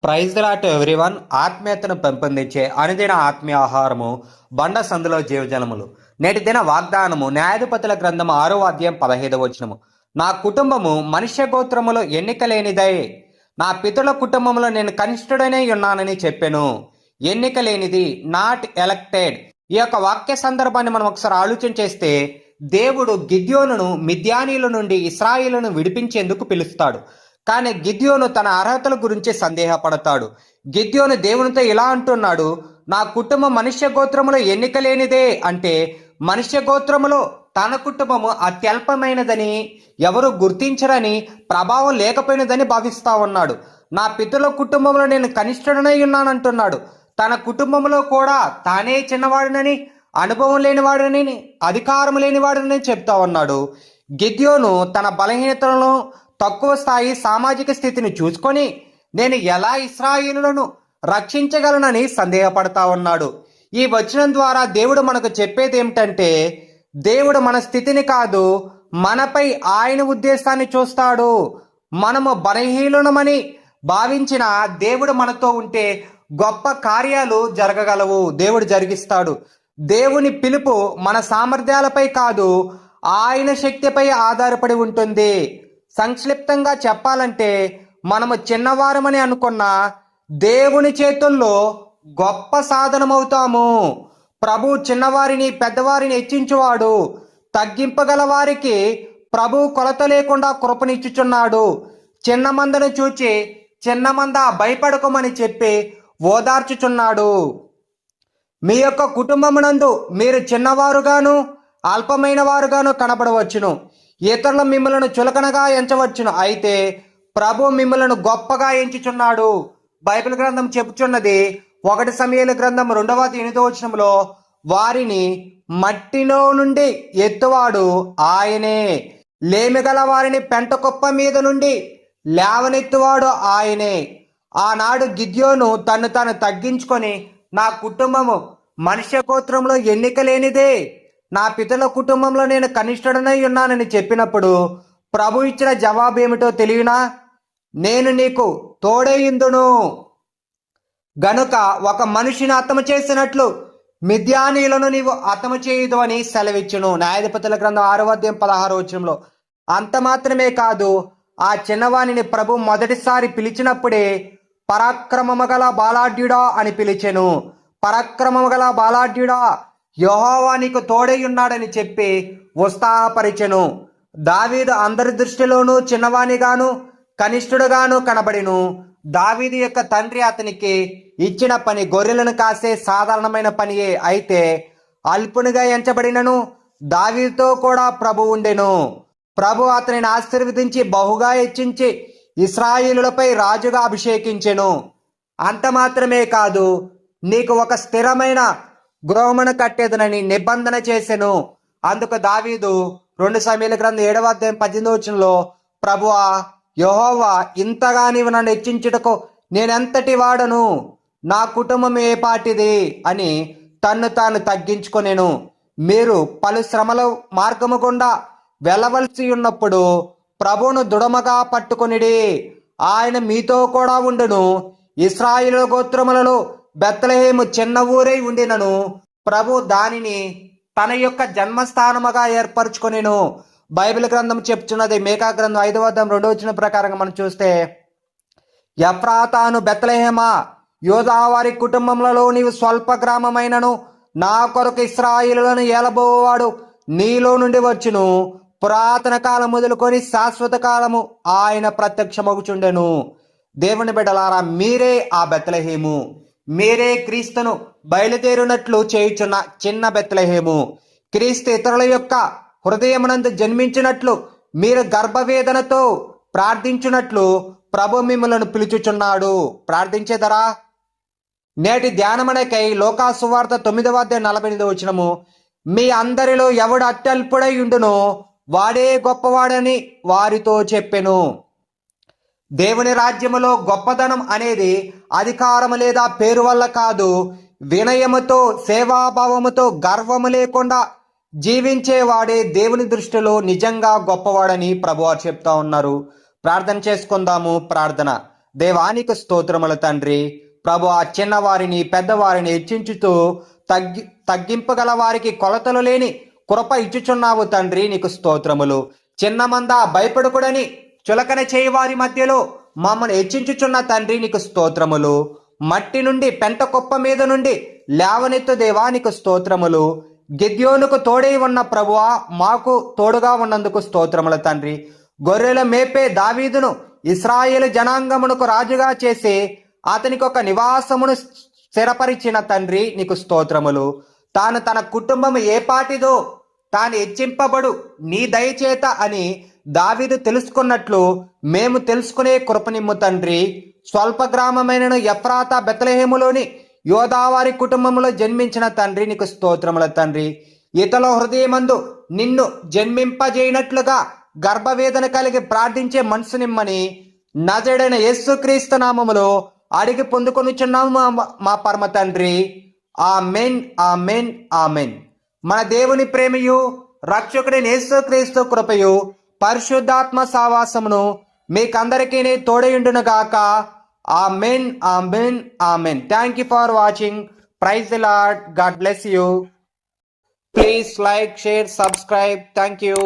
Praise the lot everyone. ఆత్మీయతను పెంపొందించే అనుదిన ఆత్మీయ ఆహారము బండ సందులో జీవజలములు. నేటి దిన వాగ్దానము న్యాయాధిపతుల గ్రంథం 6వ అధ్యాయం 15వ వచనము. నా కుటుంబము మనుష్య గోత్రములో ఎన్నిక లేనిదై, నా పితరుల కుటుంబంలో నేను కనిష్ఠుడనే ఉన్నానని చెప్పెను. ఎన్నిక లేనిది, నాట్ ఎలక్టెడ్. ఈ యొక్క వాక్య సందర్భాన్ని మనం ఒకసారి ఆలోచన చేస్తే, దేవుడు గిద్యోనును మిద్యానీయుల నుండి ఇశ్రాయేలును విడిపించేందుకు పిలుస్తాడు. కానీ గిద్యోను తన అర్హతల గురించి సందేహపడతాడు. గిద్యోను దేవునితో ఇలా అంటున్నాడు, నా కుటుంబం మనుష్య గోత్రములో ఎన్నిక లేనిదే. అంటే మనుష్య గోత్రములో తన కుటుంబము అత్యల్పమైనదని, ఎవరు గుర్తించరని, ప్రభావం లేకపోయినదని భావిస్తా ఉన్నాడు. నా పితరుల కుటుంబంలో నేను కనిష్ఠుడనై ఉన్నానంటున్నాడు. తన కుటుంబంలో కూడా తానే చిన్నవాడినని, అనుభవం లేనివాడనని, అధికారం లేనివాడనని చెప్తా ఉన్నాడు. గిద్యోను తన బలహీనతలను, తక్కువ స్థాయి సామాజిక స్థితిని చూసుకొని నేను ఎలా ఇశ్రాయేలులను రక్షించగలనని సందేహపడతా ఉన్నాడు. ఈ వచనం ద్వారా దేవుడు మనకు చెప్పేది ఏమిటంటే, దేవుడు మన స్థితిని కాదు, మనపై ఆయన ఉద్దేశాన్ని చూస్తాడు. మనము బలహీనులమని భావించిన దేవుడు మనతో ఉంటే గొప్ప కార్యాలు జరగగలవు, దేవుడు జరిగిస్తాడు. దేవుని పిలుపు మన సామర్థ్యాలపై కాదు, ఆయన శక్తిపై ఆధారపడి ఉంటుంది. సంక్షిప్తంగా చెప్పాలంటే, మనము చిన్నవారమని అనుకున్న దేవుని చేతుల్లో గొప్ప సాధనమవుతాము. ప్రభు చిన్నవారిని పెద్దవారిని హెచ్చించువాడు. తగ్గింపగల వారికి ప్రభు కొలత లేకుండా కృపనిచ్చుచున్నాడు. చిన్న మందను చూచి చిన్న మంద భయపడకమని చెప్పి ఓదార్చుచున్నాడు. మీ యొక్క కుటుంబమునందు మీరు చిన్నవారుగాను అల్పమైన వారుగాను కనబడవచ్చును. ఇతరులు మిమ్మల్ని చులకనగా ఎంచవచ్చును. అయితే ప్రభు మిమ్మల్ని గొప్పగా ఎంచుచున్నాడు. బైబిల్ గ్రంథం చెప్పుచున్నది, 1 సమూయేలు గ్రంథం 2వ అధ్యాయం 8వ వచనంలో, వారిని మట్టిలో నుండి ఎత్తువాడు ఆయనే, లేమిగల వారిని పెంట కుప్ప మీద నుండి లేవనెత్తువాడు ఆయనే. ఆనాడు గిద్యోను తను తాను తగ్గించుకొని, నా కుటుంబము మనుష్య గోత్రంలో ఎన్నిక లేనిదే, నా పితల కుటుంబంలో నేను కనిష్ఠుడనై ఉన్నానని చెప్పినప్పుడు ప్రభు ఇచ్చిన జవాబు ఏమిటో తెలియనా? నేను నీకు తోడేయుందును గనుక ఒక మనిషిని హతము చేసినట్లు మిద్యానీయులను నీవు హతము చేయదు అని సెలవిచ్చును. న్యాయాధిపతుల గ్రంథం 6వ అధ్యాయం 16వ వచనంలో. అంత మాత్రమే కాదు, ఆ చిన్నవాణిని ప్రభు మొదటిసారి పిలిచినప్పుడే పరాక్రమము గల బాలాఢ్యుడా అని పిలిచెను. పరాక్రమము గల బాలాఢ్యుడా, యెహోవా నీకు తోడై ఉన్నాడని చెప్పి ఉత్సాహపరిచెను. దావీదు అందరి దృష్టిలోనూ చిన్నవానిగాను కనిష్ఠుడుగాను కనబడిను. దావీదు యొక్క తండ్రి అతనికి ఇచ్చిన పని గొర్రెలను కాసే సాధారణమైన పనియే. అయితే అల్పునిగా ఎంచబడినను దావీదుతో కూడా ప్రభు ఉండెను. ప్రభు అతనిని ఆశీర్వదించి బహుగా హెచ్చించి ఇశ్రాయేలులపై రాజుగా అభిషేకించెను. అంత మాత్రమే కాదు, నీకు ఒక స్థిరమైన గృహమును కట్టేదనని నిబంధన చేసెను. అందుకు దావీదు 2 సమూయేలు గ్రంథం 7వ అధ్యాయం 18వ వచనంలో, ప్రభువా యెహోవా, ఇంతగా నీవు నన్ను హెచ్చించుటకు నేనెంతటి వాడను, నా కుటుంబం ఏ పాటిది అని తన్ను తాను తగ్గించుకొనెను. మీరు పలు శ్రమల మార్గము గుండా వెళ్ళవలసి ఉన్నప్పుడు ప్రభువును దృఢముగా పట్టుకొనిడి, ఆయన మీతో కూడా ఉండును. ఇశ్రాయేలు గోత్రములలో బెత్లెహేము చిన్న ఊరై ఉండినను ప్రభు దానిని తన యొక్క జన్మస్థానముగా ఏర్పరచుకొనెను. బైబిల్ గ్రంథం చెప్తున్నది, మేకా గ్రంథం 5వ అధ్యాయం 2వ వచనం ప్రకారంగా మనం చూస్తే, ఎఫ్రాతాను బెత్లెహేమా, యోదా వారి కుటుంబములలో నీవు స్వల్ప గ్రామమైనను నా కొరకు ఇశ్రాయేలులను ఏలబోవాడు నీలో నుండి వచ్చును. పురాతన కాలం మొదలుకొని శాశ్వత కాలము ఆయన ప్రత్యక్షమగుచుండెను. దేవుని బిడ్డలారా, మీరే ఆ బెత్లెహేము, మీరే క్రీస్తును బయలుదేరినట్లు చేయుచున్న చిన్న బెత్లెహేము. క్రీస్తు ఇతరుల యొక్క హృదయమునందు జన్మించినట్లు మీరు గర్భవేదనతో ప్రార్థించున్నట్లు ప్రభు మిమ్మలను పిలుచుచున్నాడు. ప్రార్థించేదరా? నేటి ధ్యానమనకై లోకా సువార్త 9వ అధ్యాయం 48వ వచనము, మీ అందరిలో ఎవడు అత్యల్పుడై ఉండునో వాడే గొప్పవాడని వారితో చెప్పెను. దేవుని రాజ్యములో గొప్పదనం అనేది అధికారము లేదా పేరు వల్ల కాదు, వినయముతో సేవాభావముతో గర్వము లేకుండా జీవించేవాడే దేవుని దృష్టిలో నిజంగా గొప్పవాడని ప్రభువారు చెప్తా ఉన్నారు. ప్రార్థన చేసుకుందాము. ప్రార్థన. దేవానికి స్తోత్రములు తండ్రి. ప్రభు ఆ చిన్నవారిని పెద్దవారిని హెచ్చించుతూ తగ్గింపగల వారికి కొలతలు లేని కృప ఇచ్చుచున్నావు తండ్రి, నీకు స్తోత్రములు. చిన్న మంద భయపడకుడని చులకన చేయి వారి మధ్యలో మమ్మల్ని హెచ్చించుచున్న తండ్రి, నీకు స్తోత్రములు. మట్టి నుండి పెంట కుప్ప మీద నుండి లేవనెత్తు దేవా, నీకు స్తోత్రములు. గిద్యోనుకు తోడై ఉన్న ప్రభువా, మాకు తోడుగా ఉన్నందుకు స్తోత్రముల తండ్రి. గొర్రెల మేపే దావీదును ఇశ్రాయేలు జనాంగమునకు రాజుగా చేసి అతనికి ఒక నివాసమును స్థిరపరిచిన తండ్రి, నీకు స్తోత్రములు. తాను తన కుటుంబం ఏ పాటిదో తాను హెచ్చింపబడు నీ దయచేత అని దావీదు తెలుసుకున్నట్లు మేము తెలుసుకునే కృపనిమ్ము తండ్రి. స్వల్ప గ్రామమైన ఎఫ్రాతా బెత్లెహేములోని యోదావారి కుటుంబంలో జన్మించిన తండ్రి, నీకు స్తోత్రముల తండ్రి. ఇతల హృదయమందు నిన్ను జన్మింపజేయనట్లుగా గర్భవేదన కలిగి ప్రార్థించే మనసునిమ్మని నజరేయుడైన యేసుక్రీస్తు నామములో అడిగి పొందుకొనుచున్నాము మా పరమ తండ్రి. Amen, amen, amen. మన దేవుని ప్రేమయు రక్షకుడైన యేసుక్రీస్తు కృపయు పరిశుద్ధాత్మ సావాసమును మీకందరికీ తోడయుండునుగాక. Amen, amen, amen. Thank you for watching. Praise the Lord. God bless you. Please like, share, subscribe. Thank you.